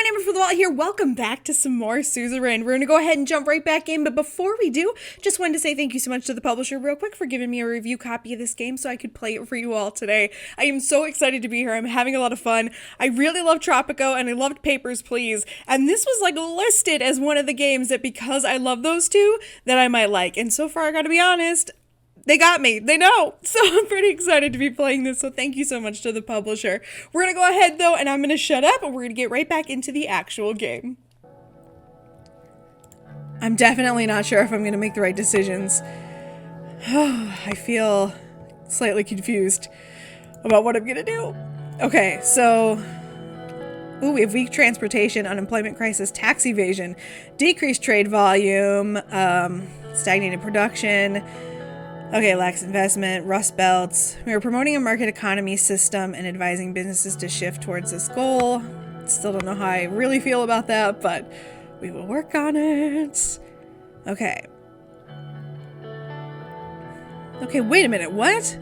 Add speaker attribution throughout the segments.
Speaker 1: AmberFrmThVault here. Welcome back to some more Suzerain. We're going to go ahead and jump right back in, but before we do, just wanted to say thank you so much to the publisher real quick for giving me a review copy of this game so I could play it for you all today. I am so excited to be here. I'm having a lot of fun. I really love Tropico and I loved Papers, Please, and this was like listed as one of the games that because I love those two that I might like, and so far I gotta be honest, they got me. They know. So I'm pretty excited to be playing this. So thank you so much to the publisher. We're going to go ahead though, and I'm going to shut up and we're going to get right back into the actual game. I'm definitely not sure if I'm going to make the right decisions. I feel slightly confused about what I'm going to do. Okay, so ooh, we have weak transportation, unemployment crisis, tax evasion, decreased trade volume, stagnated production. Okay, lacks investment, rust belts. We are promoting a market economy system and advising businesses to shift towards this goal. Still don't know how I really feel about that, but we will work on it. Okay. Okay, wait a minute, what?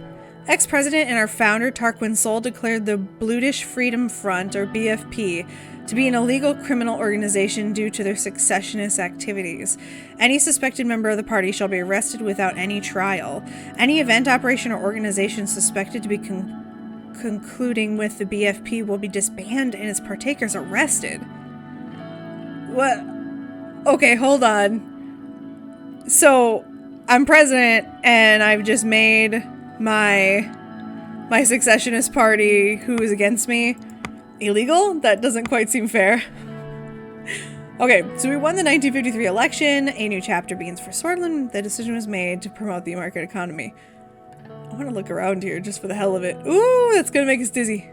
Speaker 1: Ex-president and our founder, Tarquin Sol, declared the Brutish Freedom Front, or BFP, to be an illegal criminal organization due to their secessionist activities. Any suspected member of the party shall be arrested without any trial. Any event, operation, or organization suspected to be concluding with the BFP will be disbanded and its partakers arrested. What? Okay, hold on. So, I'm president, and I've just made my secessionist party, who is against me, illegal? That doesn't quite seem fair. Okay, so we won the 1953 election. A new chapter begins for Sordland. The decision was made to promote the market economy. I want to look around here just for the hell of it. Ooh, that's gonna make us dizzy.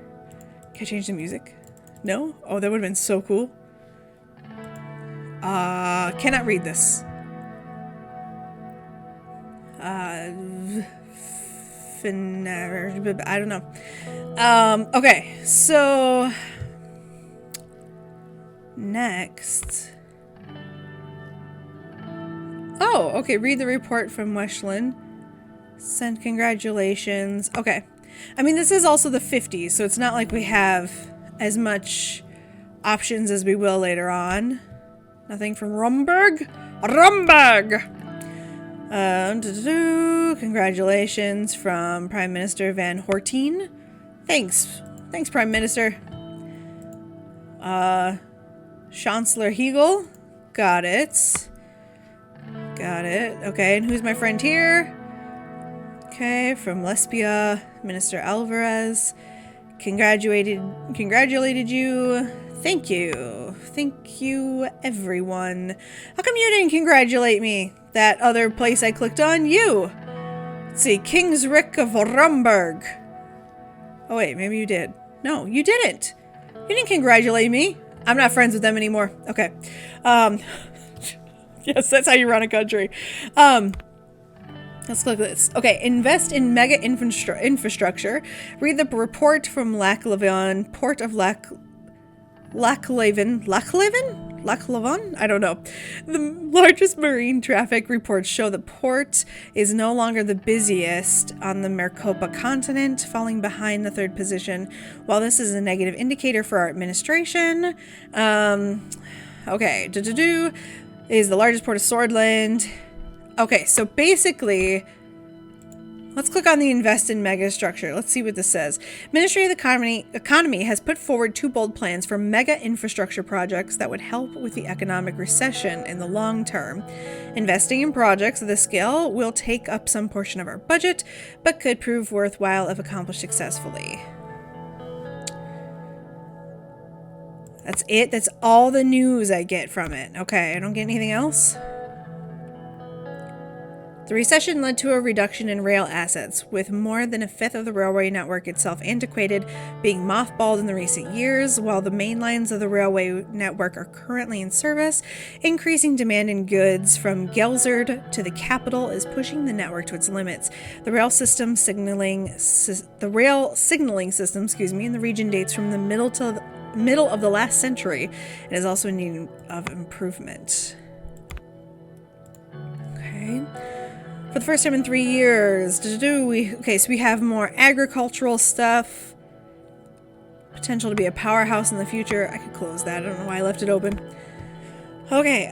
Speaker 1: Can I change the music? No? Oh, that would have been so cool. Cannot read this. I don't know. Okay, so next. Oh, okay, read the report from Westland. Send congratulations. Okay. I mean, this is also the 50s, so it's not like we have as much options as we will later on. Nothing from Rumberg? Rumberg! Congratulations from Prime Minister Van Horteen. Thanks. Thanks, Prime Minister. Chancellor Hegel. Got it. Got it. Okay, and who's my friend here? Okay, from Lesbia, Minister Alvarez. Congratulated you. Thank you. Thank you, everyone. How come you didn't congratulate me? That other place I clicked on? You! Let's see, Kingsrick of Rumberg. Oh wait, maybe you did. No, you didn't. You didn't congratulate me. I'm not friends with them anymore. Okay. Yes, that's how you run a country. Let's look at this. Okay, invest in mega infrastructure. Read the report from Lachlevin, Port of Lachlevin? I don't know. The largest marine traffic reports show the port is no longer the busiest on the Maricopa continent, falling behind the third position. While this is a negative indicator for our administration, okay, is the largest port of Sordland. Okay, so basically, let's click on the invest in mega structure. Let's see what this says. Ministry of the Economy has put forward 2 bold plans for mega infrastructure projects that would help with the economic recession in the long term. Investing in projects of this scale will take up some portion of our budget, but could prove worthwhile if accomplished successfully. That's it. That's all the news I get from it. Okay, I don't get anything else. The recession led to a reduction in rail assets, with more than a fifth of the railway network itself antiquated, being mothballed in the recent years. While the main lines of the railway network are currently in service, increasing demand in goods from Gelzerd to the capital is pushing the network to its limits. The rail signaling system, in the region dates from the middle of the last century and is also in need of improvement. Okay. For the first time in 3 years, so we have more agricultural stuff. potential to be a powerhouse in the future. I could close that. I don't know why I left it open. Okay,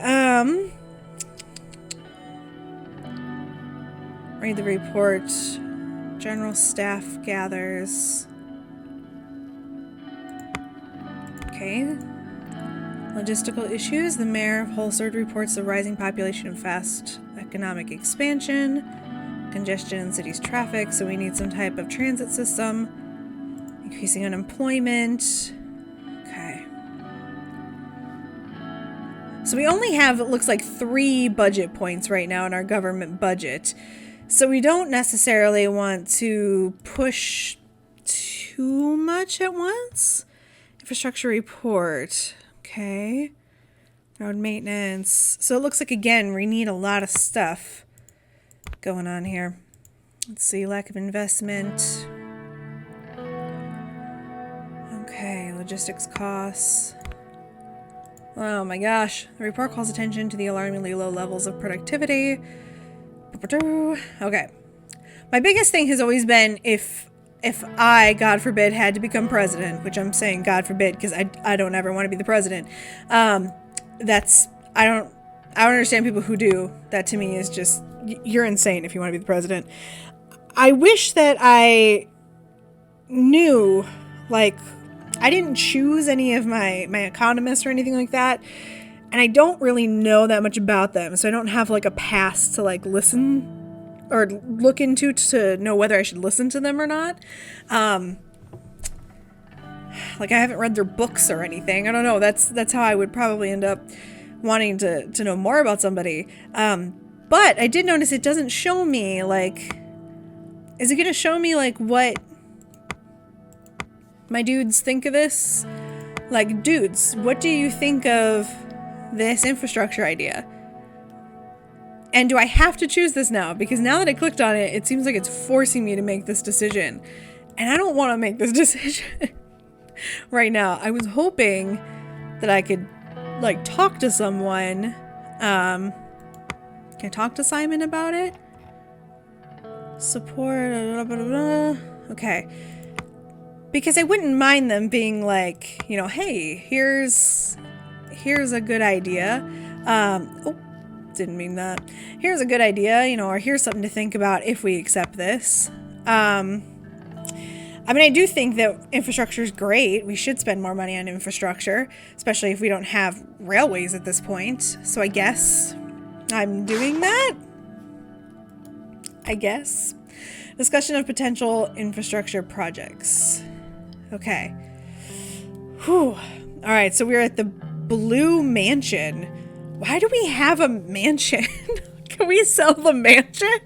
Speaker 1: read the report. General staff gathers. Okay. Logistical issues. The mayor of Holsard reports the rising population and fast economic expansion. Congestion in city's traffic, so we need some type of transit system. Increasing unemployment. Okay. So we only have, it looks like, 3 budget points right now in our government budget. So we don't necessarily want to push too much at once. Infrastructure report. Okay. Road maintenance. So it looks like, again, we need a lot of stuff going on here. Let's see. Lack of investment. Okay. Logistics costs. Oh my gosh. The report calls attention to the alarmingly low levels of productivity. Okay. My biggest thing has always been if I, God forbid, had to become president, which I'm saying God forbid because I don't ever want to be the president. I don't understand people who do. That to me is just, you're insane if you want to be the president. I wish that I knew, like, I didn't choose any of my economists or anything like that. And I don't really know that much about them. So I don't have like a past to like listen or look into to know whether I should listen to them or not. Like I haven't read their books or anything. I don't know. That's how I would probably end up wanting to know more about somebody. But I did notice it doesn't show me like, is it going to show me like what my dudes think of this? Like, dudes, what do you think of this infrastructure idea? And do I have to choose this now? Because now that I clicked on it, it seems like it's forcing me to make this decision. And I don't want to make this decision right now. I was hoping that I could, like, talk to someone. Can I talk to Simon about it? Support, blah, blah, blah, blah. Okay. Because I wouldn't mind them being like, you know, hey, here's a good idea. Oh, didn't mean that. Here's a good idea, you know, or here's something to think about if we accept this. I mean, I do think that infrastructure is great. We should spend more money on infrastructure, especially if we don't have railways at this point. So I guess I'm doing that. I guess. Discussion of potential infrastructure projects. Okay. Whew. All right, so we're at the Blue Mansion. Why do we have a mansion? Can we sell the mansion?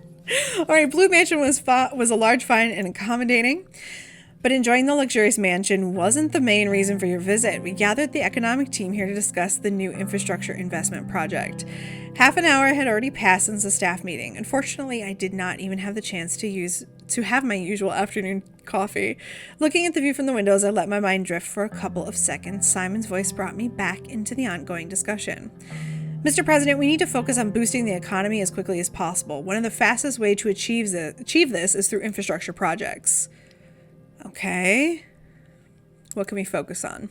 Speaker 1: All right, Blue Mansion was a large, fine, and accommodating, but enjoying the luxurious mansion wasn't the main reason for your visit. We gathered the economic team here to discuss the new infrastructure investment project. Half an hour had already passed since the staff meeting. Unfortunately, I did not even have the chance to have my usual afternoon coffee. Looking at the view from the windows, I let my mind drift for a couple of seconds. Simon's voice brought me back into the ongoing discussion. Mr. President, we need to focus on boosting the economy as quickly as possible. One of the fastest ways to achieve this is through infrastructure projects. Okay. What can we focus on?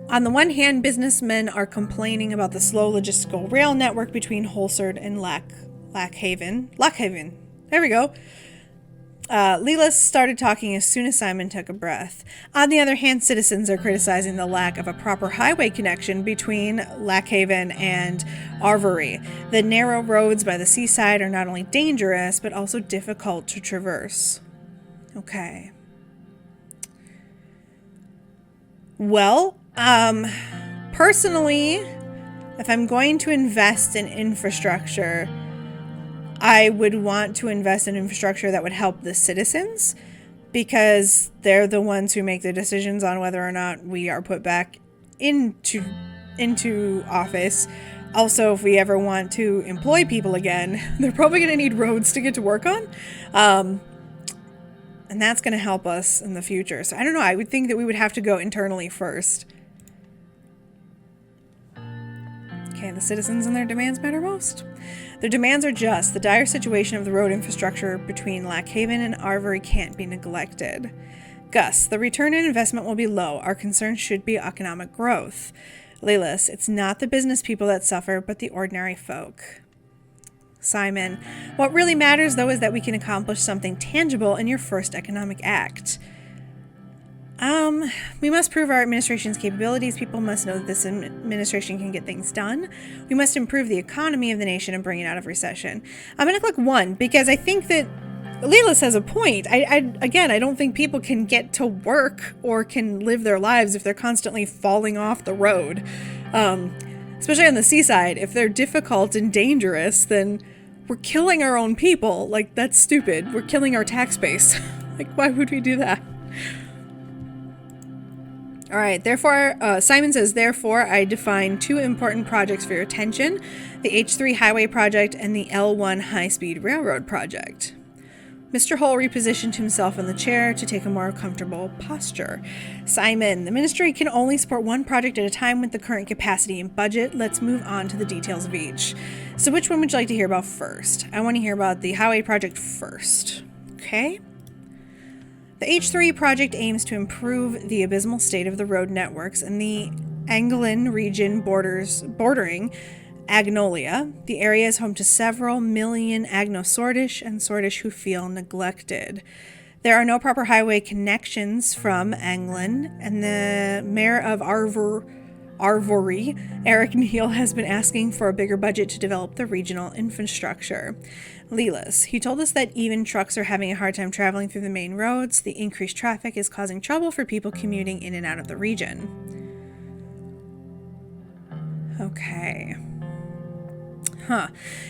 Speaker 1: On the one hand, businessmen are complaining about the slow logistical rail network between Holsard and Lockhaven. There we go. Leela started talking as soon as Simon took a breath. On the other hand, citizens are criticizing the lack of a proper highway connection between Lockhaven and Arvory. The narrow roads by the seaside are not only dangerous, but also difficult to traverse. Okay. Well, personally, if I'm going to invest in infrastructure, I would want to invest in infrastructure that would help the citizens, because they're the ones who make the decisions on whether or not we are put back into office. Also, if we ever want to employ people again, they're probably going to need roads to get to work on. And that's going to help us in the future. So I don't know. I would think that we would have to go internally first. Okay, the citizens and their demands matter most. Their demands are just. The dire situation of the road infrastructure between Lockhaven and Arvory can't be neglected. Gus, the return on investment will be low. Our concern should be economic growth. Lelis, it's not the business people that suffer, but the ordinary folk. Simon, what really matters, though, is that we can accomplish something tangible in your first economic act. We must prove our administration's capabilities. People must know that this administration can get things done. We must improve the economy of the nation and bring it out of recession. I'm going to click 1 because I think that Lelis has a point. Again, I don't think people can get to work or can live their lives if they're constantly falling off the road. Especially on the seaside. If they're difficult and dangerous, then we're killing our own people. Like, that's stupid. We're killing our tax base. Like, why would we do that? All right, therefore, Simon says, therefore, I define 2 important projects for your attention, the H3 Highway Project and the L1 High-Speed Railroad Project. Mr. Hull repositioned himself in the chair to take a more comfortable posture. Simon, the ministry can only support 1 project at a time with the current capacity and budget. Let's move on to the details of each. So which one would you like to hear about first? I want to hear about the highway project first. Okay. The H3 project aims to improve the abysmal state of the road networks in the Anglian region bordering Agnolia. The area is home to several million Agno-Sordish and Sordish who feel neglected. There are no proper highway connections from Anglin, and the mayor of Arvory, Eric Neal, has been asking for a bigger budget to develop the regional infrastructure. Lelis, he told us that even trucks are having a hard time traveling through the main roads. The increased traffic is causing trouble for people commuting in and out of the region. Okay.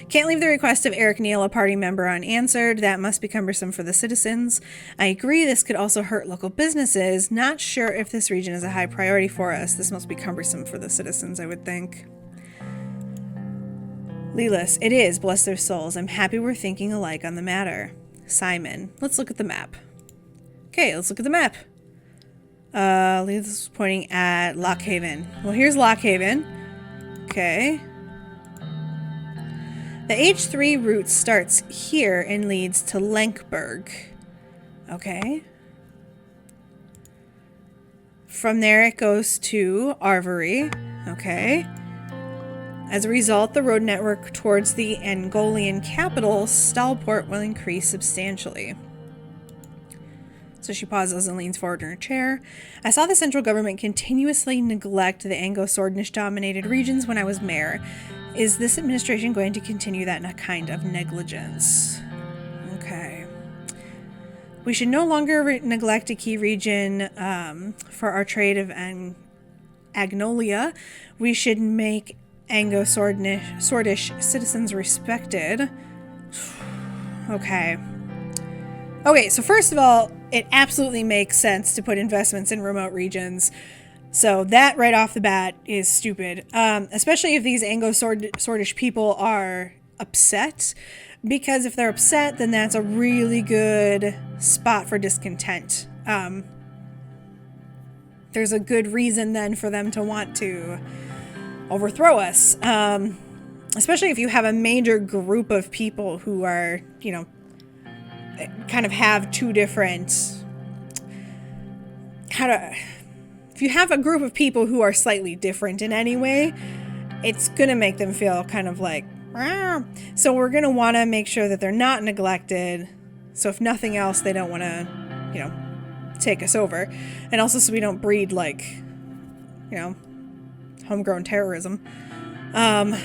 Speaker 1: Can't leave the request of Eric Neal, a party member, unanswered. That must be cumbersome for the citizens. I agree this could also hurt local businesses. Not sure if this region is a high priority for us. This must be cumbersome for the citizens, I would think. Lelis, it is, bless their souls. I'm happy we're thinking alike on the matter. Simon, let's look at the map. Okay, let's look at the map. Lelis is pointing at Lock Haven. Well, here's Lock Haven. Okay. The H3 route starts here and leads to Lenkberg. Okay. From there it goes to Arvory. Okay. As a result, the road network towards the Angolian capital, Stalport, will increase substantially. So she pauses and leans forward in her chair. I saw the central government continuously neglect the Anglo-Sordnish-dominated regions when I was mayor. Is this administration going to continue that kind of negligence? Okay. We should no longer neglect a key region for our trade of Agnolia. We should make Anglo-Sordish citizens respected. Okay. Okay, so first of all, it absolutely makes sense to put investments in remote regions. So that right off the bat is stupid, especially if these Anglo-Sordish people are upset, because if they're upset, then that's a really good spot for discontent. There's a good reason then for them to want to overthrow us, especially if you have a major group of people who are, you know, kind of have 2 different, if you have a group of people who are slightly different in any way, it's going to make them feel kind of like, ah. So we're going to want to make sure that they're not neglected. So if nothing else, they don't want to, you know, take us over. And also so we don't breed, like, you know, homegrown terrorism. Man.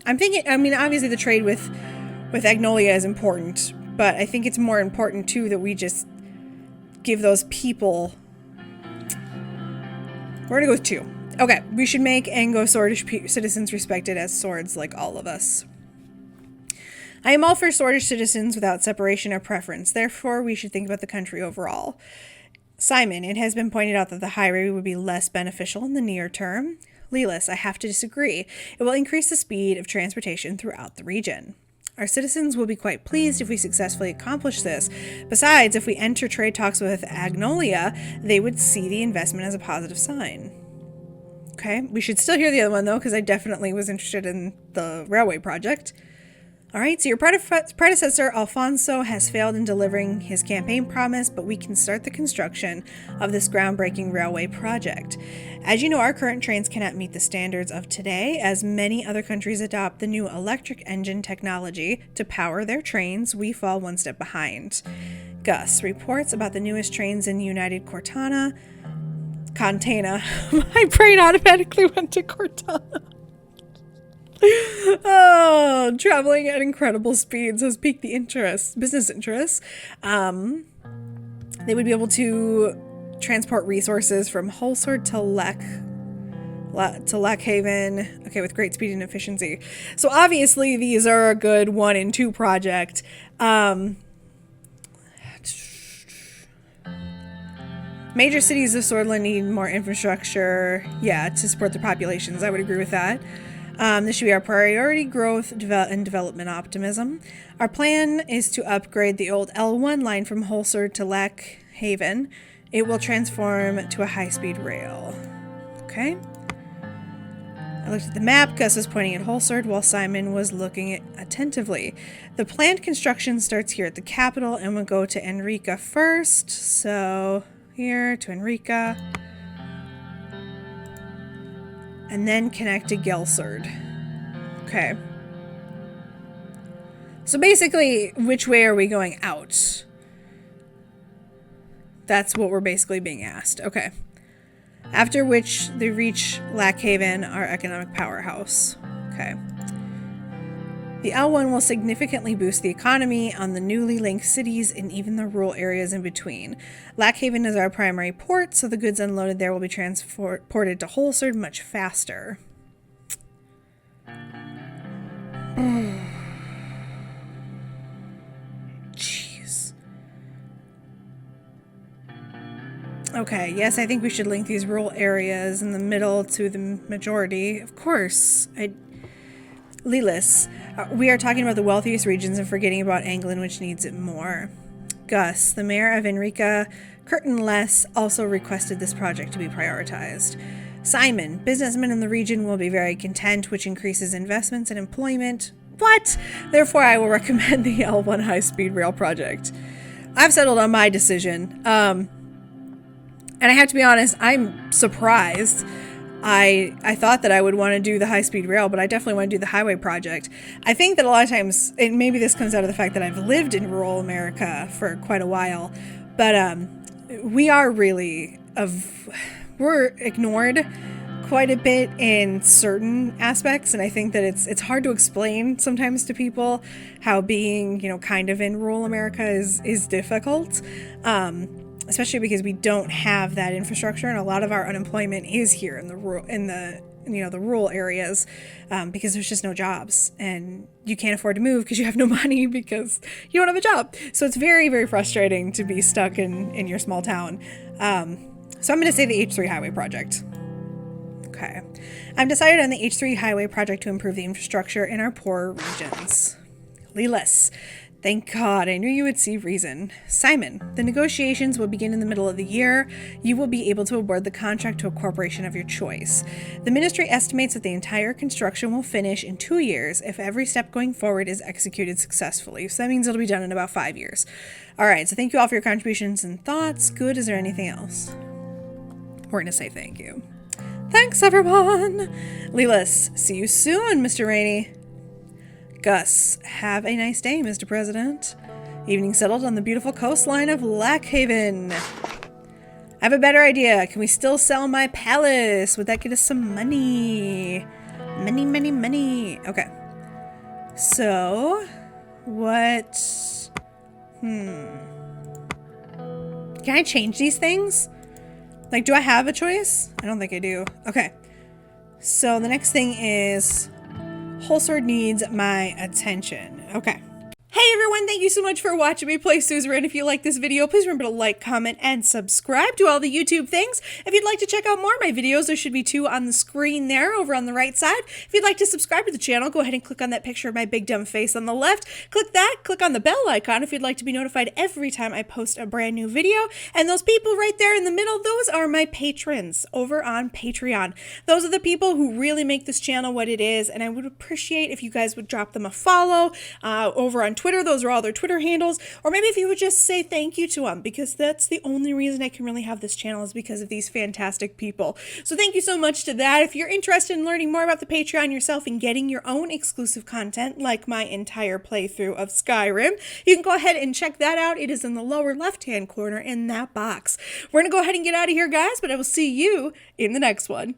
Speaker 1: I'm thinking, I mean, obviously the trade with Agnolia is important, but I think it's more important, too, that we just give those people... We're going to go with 2. Okay, we should make Anglo-Sordish citizens respected as swords like all of us. I am all for Sordish citizens without separation or preference. Therefore, we should think about the country overall. Simon, it has been pointed out that the highway would be less beneficial in the near term. Lelis, I have to disagree. It will increase the speed of transportation throughout the region. Our citizens will be quite pleased if we successfully accomplish this. Besides, if we enter trade talks with Agnolia, they would see the investment as a positive sign. Okay, we should still hear the other one, though, because I definitely was interested in the railway project. All right, so your predecessor, Alfonso, has failed in delivering his campaign promise, but we can start the construction of this groundbreaking railway project. As you know, our current trains cannot meet the standards of today, as many other countries adopt the new electric engine technology to power their trains. We fall one step behind. Gus reports about the newest trains in United Cortana. My brain automatically went to Cortana. Oh, traveling at incredible speeds has piqued the business interest. They would be able to transport resources from Holsword to Lackhaven, okay, with great speed and efficiency. So obviously these are a good 1 and 2 project. Major cities of Sordland need more infrastructure, to support their populations. I would agree with that. This should be our priority: growth and development optimism. Our plan is to upgrade the old L1 line from Holsword to Lackhaven. It will transform to a high-speed rail. Okay. I looked at the map. Gus was pointing at Holsword while Simon was looking attentively. The planned construction starts here at the capital and will go to Enrica first. So here to Enrica. And then connect to Gelserd. Okay. So basically, which way are we going out? That's what we're basically being asked. Okay. After which they reach Lackhaven, our economic powerhouse. Okay. The L1 will significantly boost the economy on the newly linked cities and even the rural areas in between. Lackhaven is our primary port, so the goods unloaded there will be transported to Holsword much faster. Jeez. Okay, yes, I think we should link these rural areas in the middle to the majority. Of course. Lelis. We are talking about the wealthiest regions and forgetting about England, which needs it more. Gus, the mayor of Enrica, Curtinless, also requested this project to be prioritized. Simon, businessmen in the region will be very content, which increases investments and employment. What? Therefore, I will recommend the L1 high-speed rail project. I've settled on my decision. And I have to be honest, I'm surprised. I thought that I would want to do the high-speed rail, but I definitely want to do the highway project. I think that a lot of times, and maybe this comes out of the fact that I've lived in rural America for quite a while, but we're ignored quite a bit in certain aspects, and I think that it's hard to explain sometimes to people how being, kind of in rural America is difficult. Especially because we don't have that infrastructure, and a lot of our unemployment is here in the rural areas, because there's just no jobs, and you can't afford to move because you have no money because you don't have a job. So it's very, very frustrating to be stuck in your small town. So I'm going to say the H3 highway project. Okay. I've decided on the H3 highway project to improve the infrastructure in our poorer regions. Lelis. Thank God, I knew you would see reason. Simon, the negotiations will begin in the middle of the year. You will be able to award the contract to a corporation of your choice. The ministry estimates that the entire construction will finish in 2 years if every step going forward is executed successfully. So that means it'll be done in about 5 years. All right, so thank you all for your contributions and thoughts. Good, is there anything else? We're going to say thank you. Thanks, everyone. Lelis, see you soon, Mr. Rayne. Gus, have a nice day, Mr. President. Evening settled on the beautiful coastline of Lackhaven. I have a better idea. Can we still sell my palace? Would that get us some money? Money, money, money. Okay. So, what? Can I change these things? Like, do I have a choice? I don't think I do. Okay. So, the next thing is Holsword needs my attention. Okay. Hey everyone, thank you so much for watching me play Suzerain. If you like this video, please remember to like, comment, and subscribe to all the YouTube things. If you'd like to check out more of my videos, there should be two on the screen there over on the right side. If you'd like to subscribe to the channel, go ahead and click on that picture of my big dumb face on the left. Click that, click on the bell icon if you'd like to be notified every time I post a brand new video. And those people right there in the middle, those are my patrons over on Patreon. Those are the people who really make this channel what it is, and I would appreciate if you guys would drop them a follow over on Twitter. Those are all their Twitter handles. Or maybe if you would just say thank you to them, because that's the only reason I can really have this channel is because of these fantastic people. So thank you so much to that. If you're interested in learning more about the Patreon yourself and getting your own exclusive content, like my entire playthrough of Skyrim, you can go ahead and check that out. It is in the lower left-hand corner in that box. We're going to go ahead and get out of here, guys, but I will see you in the next one.